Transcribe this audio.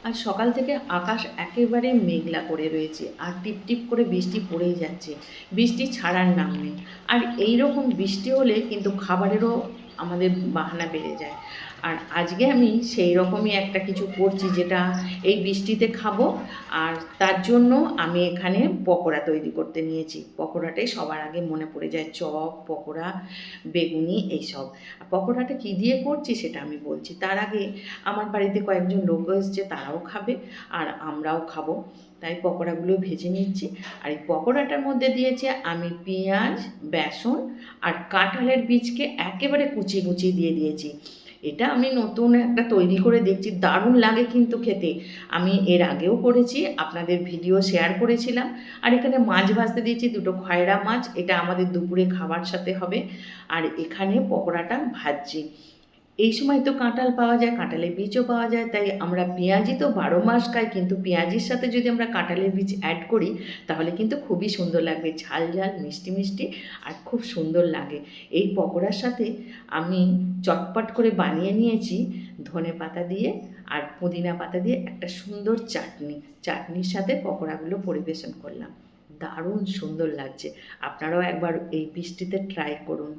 আজ সকাল থেকে আকাশ একেবারে মেঘলা করে রয়েছে, আর টিপ টিপ করে বৃষ্টি পড়েই যাচ্ছে। বৃষ্টি ছাড়ার নাম নেই। আর এই রকম বৃষ্টি হলে কিন্তু খাবারেরও আমাদের বাহানা বেড়ে যায়। আর আজকে আমি সেই রকমই একটা কিছু করছি, যেটা এই বৃষ্টিতে খাবো। আর তার জন্য আমি এখানে পকোড়া তৈরি করতে নিয়েছি। পকোড়াটাই সবার আগে মনে পড়ে যায়, চপ, পকোড়া, বেগুনি, এইসব। আর পকোড়াটা কী দিয়ে করছি সেটা আমি বলছি। তার আগে আমার বাড়িতে কয়েকজন লোক এসছে, তারাও খাবে আর আমরাও খাবো, তাই পকোড়াগুলো ভেজে নিচ্ছি। আর এই পকোড়াটার মধ্যে দিয়েছি আমি পেঁয়াজ, বেসন আর কাঁঠালের বীজকে একেবারে কুচিয়ে কুচিয়ে দিয়ে দিয়েছি। এটা আমি নতুন একটা তৈরি করে দেখছি, দারুণ লাগে কিন্তু খেতে। আমি এর আগেও করেছি, আপনাদের ভিডিও শেয়ার করেছিলাম। আর এখানে মাছ ভাজতে দিয়েছি, দুটো খয়রা মাছ, এটা আমাদের দুপুরে খাবার সাথে হবে। আর এখানে পকোড়াটা ভাজছি। এই সময় তো কাঁঠাল পাওয়া যায়, কাঁঠালের বীজও পাওয়া যায়, তাই আমরা পেঁয়াজি তো 12 মাস খাই, কিন্তু পেঁয়াজির সাথে যদি আমরা কাঁঠালের বীজ অ্যাড করি তাহলে কিন্তু খুবই সুন্দর লাগবে, ঝাল ঝাল, মিষ্টি মিষ্টি, আর খুব সুন্দর লাগে। এই পকোড়ার সাথে আমি চটপট করে বানিয়ে নিয়েছি ধনে পাতা দিয়ে আর পুদিনা পাতা দিয়ে একটা সুন্দর চাটনি। চাটনির সাথে পকোড়াগুলো পরিবেশন করলাম, দারুণ সুন্দর লাগছে। আপনারাও একবার এই বৃষ্টিতে ট্রাই করুন।